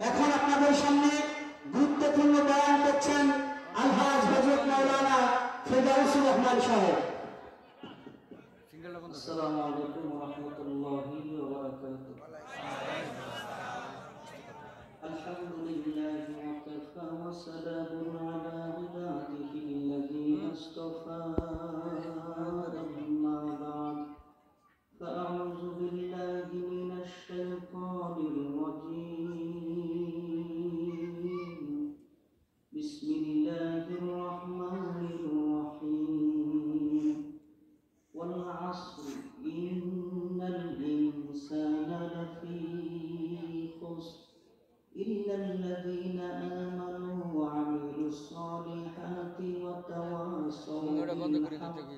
এখন আপনাদের সামনে গুরুত্বপূর্ণ বয়ান করছেন আলহাজ হযরত মাওলানা ফেরদাউসুর রহমান সাহেব। আসসালামু আলাইকুম ওয়া রাহমাতুল্লাহি ওয়া বারাকাতুহু। আলহামদুলিল্লাহি ওয়া কাফা ওয়া সালামুন আলা ইবাদিহি আল্লাযীনা ইসতাফা, আম্মা বা'দ। ফাআউযু বিল্লাহি মিনাশ শাইতানির রাজীম। বিসমিল্লাহির রাহমানির রাহিম। ওয়াল আসর ইন্নাল ইনসানা লাফী খুসর ইল্লাল্লাযীনা আমানু ওয়া আমিলুস সালিহাতি ওয়া তাওয়াসাউ বিল হাক্কি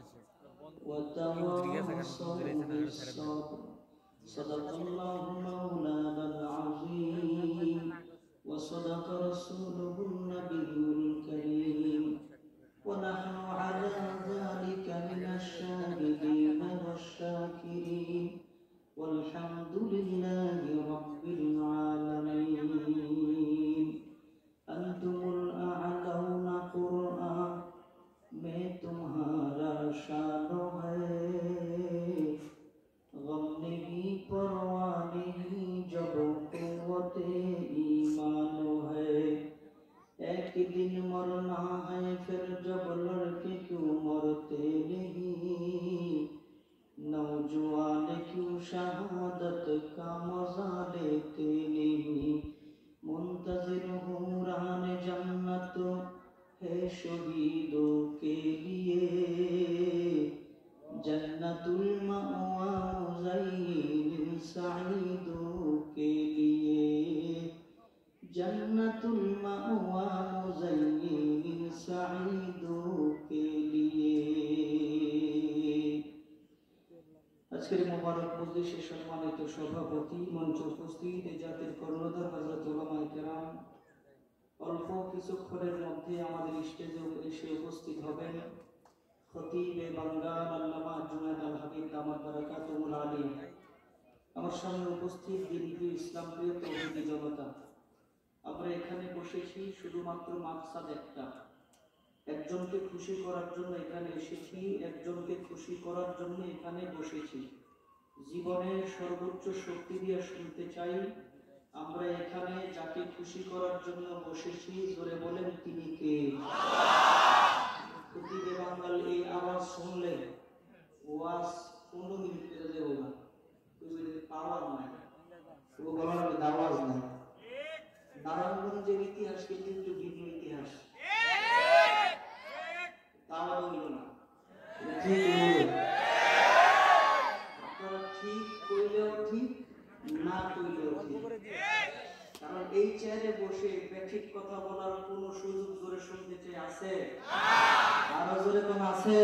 ওয়া তাওয়াসাউ বিস সাবর। সাদাকাল্লাহু মাওলানাল আযীম ওয়া সাদাকা রাসূলুহুন নাবিয়্যুল কারীম ওয়া নাহনু আলা যালিকা মিনাশ শাহিদিন ওয়াশ-শাকিরিন ওয়ালহামদুলিল্লাহি রাব্বিল আলামিন। अंतुमुल आलौना कुरआन में तुम्हारा शान है, गम नहीं परवाह नहीं जब कुव्वते ईमान है। एक दिन मरना है फिर जब लड़के क्यों मरते नहीं, नौजवान क्यों शहादत का मजा लेते नहीं। मुंतज़िर हुरान जन्नत है शहीदों के लिए, जन्नतुल मअवा मुज़य्यिन सईदों के लिए, जन्नतुल मअवा मुज़य्यिन सईदों के लिए। আজকের মোবারক মজলিসে সম্মানিত সভাপতি, মঞ্চ উপস্থিত এই জাতির কর্ণধার হযরত উলামায়ে কেরাম, অল্প কিছুক্ষণের মধ্যে আমাদের স্টেজে এসে উপস্থিত হবেন খতিবে বাংলার আল্লামা জুনায়েদ আল হাবিব দামাত বারাকাতুহুল আলিম। আমার সামনে উপস্থিত দিনপ্রিয় ইসলাম প্রিয় তৌহিদি জনতা, আমরা এখানে বসেছি শুধুমাত্র মাকসাদ একটা, একজনকে খুশি করার জন্য এখানে এসেছি, একজনকে খুশি করার জন্য এখানে বসেছি। জীবনের সর্বোচ্চ শক্তি দিয়ে শুনতে চাই, আমরা এখানে যাকে খুশি করার জন্য বসেছি, জোরে বলেন তিনি কে? খতিবে বাংলার এই আওয়াজ শুনলে ওয়াজ 15 মিনিট পেরে যাবো না, পাওয়ার নাই, ও বলার আওয়াজ নাই। নারায়ণগঞ্জের ইতিহাস কিন্তু একটু ভিন্ন ইতিহাস, আপনারা ঠিক কইলেও ঠিক, না কইলেও ঠিক, কারণ এই চেয়ারে বসে ব্যাঠিক কথা বলার কোন সুযোগ জোরে শুনতে চাই আছে? আরো জোরে কোন আছে?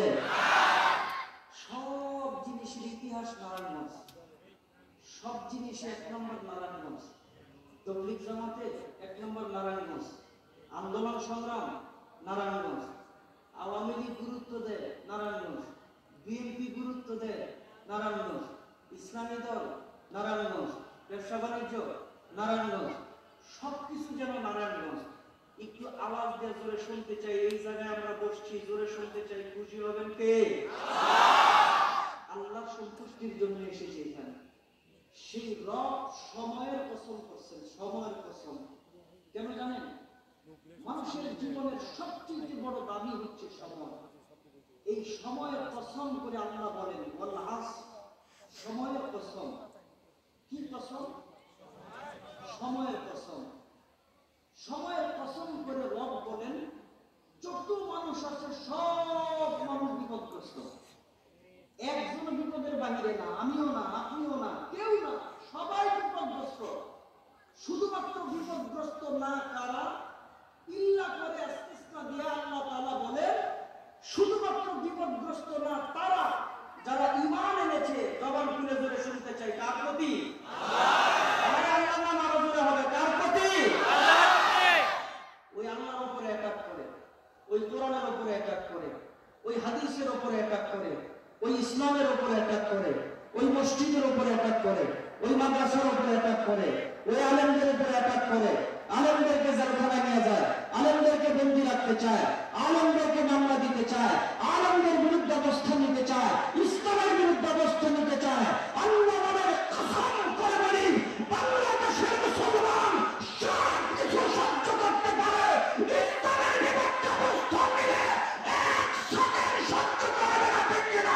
সব জিনিসের ইতিহাস নারায়ণগঞ্জ, সব জিনিসে 1 নম্বর নারায়ণগঞ্জ। তবলিগ জামাতে 1 নম্বর নারায়ণগঞ্জ, আন্দোলন সংগ্রাম নারায়ণগঞ্জ, আওয়ামী লীগ গুরুত্ব দেয় নারায়ণগঞ্জ, বিএনপি গুরুত্ব দেয় নারায়ণগঞ্জ, ইসলামী দল নারায়ণগঞ্জ, ব্যবসা বাণিজ্য নারায়ণগঞ্জ, সবকিছু যেন নারায়ণগঞ্জ। একটু আওয়াজ দিয়ে জোরে শুনতে চাই, এই জায়গায় আমরা বসছি, জোরে শুনতে চাই, খুশি হবেন কে? আল্লাহর সন্তুষ্টির জন্য এসেছি এখানে। সেই রব সময়ের কসম করছেন, সময়ের কসম। কেন জানেন? মানুষের জীবনের সবচেয়ে বড় দাবি হচ্ছে সময়। এই সময়ের কসম করে আল্লাহ বলেন ওয়াল আসর, সময়ের কসম। কি কসম? সময়ের কসম। সময়ের কসম করে রব বলেন যত মানুষ আছে সব মানুষ বিপদগ্রস্ত, একজন বিপদের বাহিরে না, আমিও না, আপনিও না, কেউ না, সবাই বিপদগ্রস্ত। শুধুমাত্র বিপদগ্রস্ত না কারা? ইল্লা করে ইস্তিসনা দিয়ে আল্লাহ তাআলা বলেন শুধুমাত্র বিপদগ্রস্ত না তারা যারা ঈমান এনেছে। জবান খুলে জোরে শুনতে চাই, কার প্রতি? আল্লাহর নাম আরো জোরে হবে, কার প্রতি? ওই আল্লাহর উপরে অ্যাটাক করে, ওই কোরআনের উপরে অ্যাটাক করে, ওই হাদিসের উপরে অ্যাটাক করে, ওই ইসলামের উপরে অ্যাটাক করে, ওই মসজিদের উপরে অ্যাটাক করে, ওই মাদ্রাসার উপরে অ্যাটাক করে, ওই আলেমদের উপরে অ্যাটাক করে, চায়, আলেমদেরকে মামলা দিতে চায়, আলেমদের বিরুদ্ধে অবস্থান নিতে চায়, ইসলামের বিরুদ্ধে অবস্থান নিতে চায়। আল্লাহ আমাদের কসম করে বলি, বাংলাদেশের মুসলমান সব কিছু সহ্য করতে পারে, ইসলামের বিরুদ্ধে অবস্থান নিলে একসাথে সহ্য করবে না, ঠিক কিনা?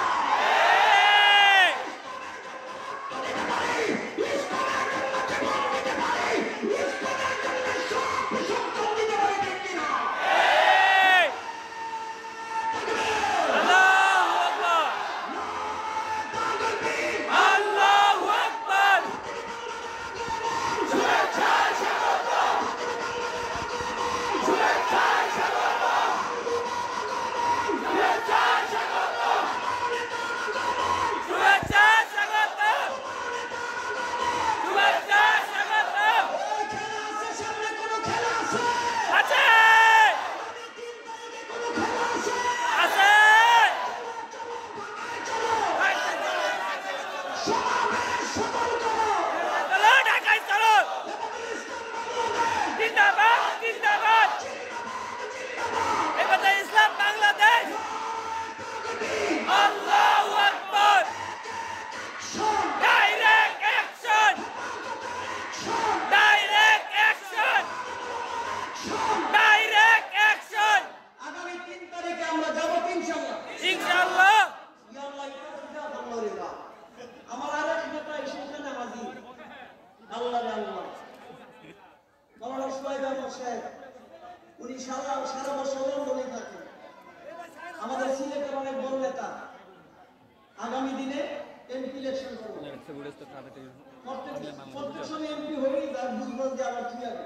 আমাদের সিলেটের অনেক বড় নেতা, আগামী দিনে এমপি ইলেকশন করবে। প্রত্যেক সময় এমপি হয়েই তার বুঝবেন যে আবার ঠিক আছে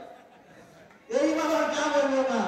এইবার আর কাম হইল না।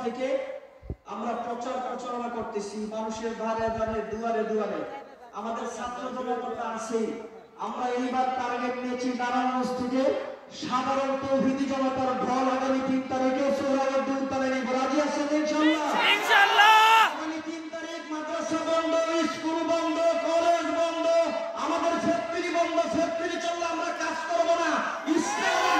থেকে আমরা প্রচার প্রচারণা করতেছি মানুষের ধারে ধারে দুয়ারে দুয়ারে, আমাদের ছাত্র জনতা আছে। আমরা এইবার টার্গেট নিয়েছি নারায়ণগঞ্জ থেকে সাধারণ তৌহিদি জনতার ঢল আগামী 3 তারিখে সোহরাওয়ার্দী উদ্যানে রাজি আছেন ইনশাআল্লাহ? ইনশাআল্লাহ। আগামী 3 তারিখ মাদ্রাসা বন্ধ, স্কুল বন্ধ, কলেজ বন্ধ, আমাদের ফ্যাক্টরি বন্ধ। ফ্যাক্টরি চললে আমরা কাজ করব না। ইসলাম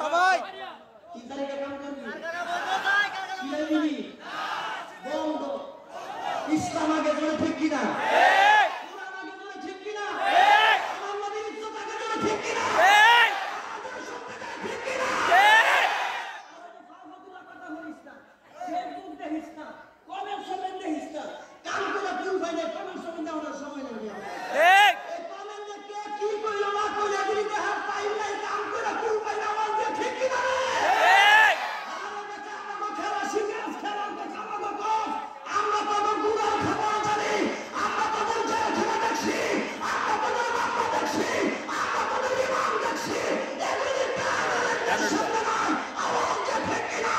সবাই 3 তারিখে কাম করবি। জোরে ঠিক কিনা? কোরআন আগে জোরে ঠিক কিনা? আমার নবীর ইজ্জত আগে জোরে ঠিক কিনা? আমাদের সত্যি ঠিক কিনা? ফালতুলা কথা বলিস না, ফেসবুক দেখিস না, কমেন্ট সমেন্ট দেখিস না, কাম করে ভুল হয় না, কমেন্ট সমেন্ট দেওয়ার সময় নেই আমার। এই কমেন্টে কে কি কইলো না কইলো এগুলি দেখার টাইম নাই, কাম করে ভুল পাই না আমার দিয়ে ঠিক কিনা রে? আমার কাছে আমাকে খেলা শিখে আজ খেলার কাছে আমাকে কোচ, আমরা তোদের গুনার খবর জানি, আমরা তোদের জেল খেলা দেখছি, আমরা তোদের মামলা দেখছি, আমরা তোদের ইমাম দেখছি, এগুলি কার সামনে নয়, আমার দিয়ে ঠিক কিনা?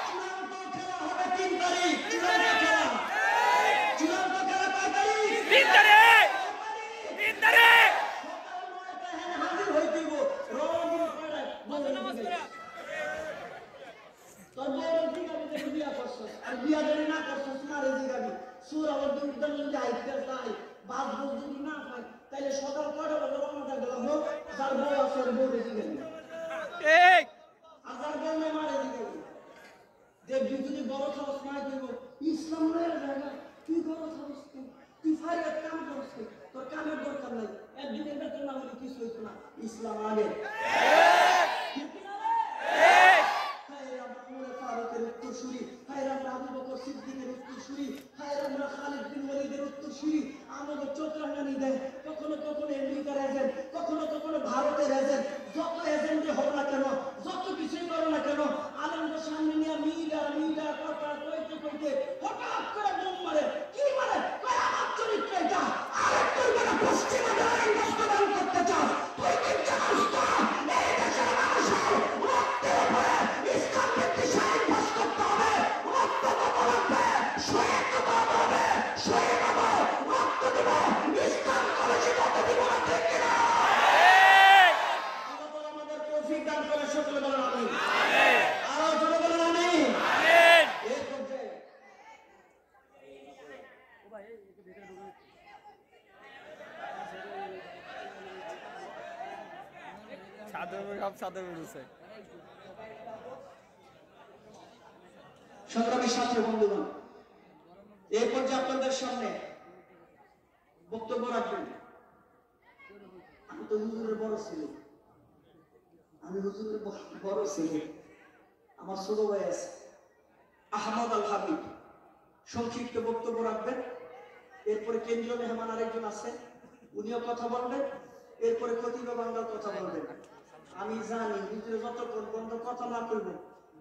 চূড়ান্ত খেলা হবে ৩ তারিখ, চূড়ান্ত খেলা। চূড়ান্ত খেলা কয় তারিখ? 3 তারিখ। 3 তারিখ। সকাল ৯টায় এখানে হাজির হইতে হইব, রওনা করে নামাজ পড়া। তোর বউয়ের জিগাবি দেখে বিয়া করছস, আর বিয়া যদি না করছস মারে জিগাবি। সুর আবার দুর্দান যদি আইতে চাই, বাদ বুঝ যদি না পাই, তাইলে সকাল কয়টা বাজে রওনা থাকতে লাগবো, যার বউ আছে ওর বউরে জিগাবি। ঠিক। আর যার বউ নাই মারে জিগাবি। দেখবি যদি বড় সাহস নাই দেব, ইসলাম লয়ের জায়গা, তুই বড় সাহস কেন? তুই ফাইরে কাম করছ কেন? তোর কামের দরকার নাই, একদিনের বেতন না হলে কিছু হইতো না, ইসলাম আগে। ঠিক কিনা রে? হায় আমরা উমরে ফারুকের উত্তরসূরি, হায় আমরা আবু বকর সিদ্দিকের উত্তরসূরি, হায় আমরা খালিদ বিন ওয়ালিদের উত্তরসূরি, আমাদের চোখরাঙানি দেয়, কখনো কখনো আমেরিকার এজেন্ট, কখনো কখনো ভারতের এজেন্ট, যত এজেন্টে হোক না কেন, যত কিছুই করো না কেন, আলমদের সামনে নিয়ে মিডা কথা কইতে কইতে হঠাৎ করে বোম মারে। কি মারে? কয় আমার চরিত্র এটা, আরেকটু মানে পশ্চিমা দ্বারা বাস্তবায়ন করতে চাও, তুই কি জানিস না এই দেশের মানুষের রক্তের উপরে ইসলাম ভিত্তিক শাসন পাস করতে হবে, রক্ত কত লাগবে, শহীদ কত হবে, শহীদ হবো, রক্ত দেব, ইসলাম কলেজে কত দিব না, ঠিক কিনা? আল্লাহ তাআলা আমাদের তৌফিক দান করে, সকলে বলেন আমিন। আরো জোরে বলেন আমিন। এই পর্যায়ে ছাদে উঠেছে। সংগ্রামী ছাত্র বন্ধুগণ, এই পর্যায়ে আপনাদের সামনে বক্তব্য রাখবেন। আমি তো হুজুরের বড় ছেলে, আমি হুজুরের বড় ছেলে, আমার ছোট ভাই আছে আহমদ আল হাবিব, সংক্ষিপ্ত বক্তব্য রাখবেন। এরপরে কেন্দ্রীয় মেহমান আরেকজন আছে, উনিও কথা বলবেন। এরপরে খতিবে বাংলার কথা বলবেন। আমি জানি হুজুরে যতক্ষণ বন্ধ কথা না করবো,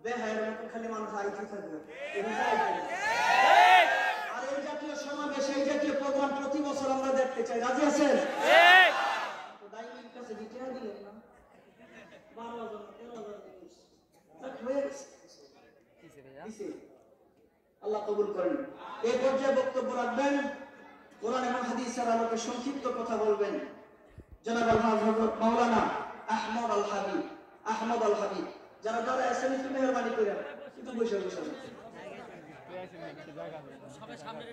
বেহায়ের মতো খালি মানুষ আইতে থাকবে। আর এই জাতীয় সমাবেশ, এই জাতীয় প্রোগ্রাম প্রতি বছর আমরা দেখতে চাই। রাজি আছেন? তো ডাইনিং কাছে ডিটেইল দিলেন না, 12,000 13,000 হয়ে গেছে। আল্লাহ কবুল করেন। এই পর্যায়ে বক্তব্য রাখবেন, কোরআন এবং হাদিসের আলোকে সংক্ষিপ্ত কথা বলবেন জনাব হযরত মাওলানা আহমদ আল হাবিব। যারা যারা আছেন একটু মেহরবানি করে একটু বসে সবাই সামনে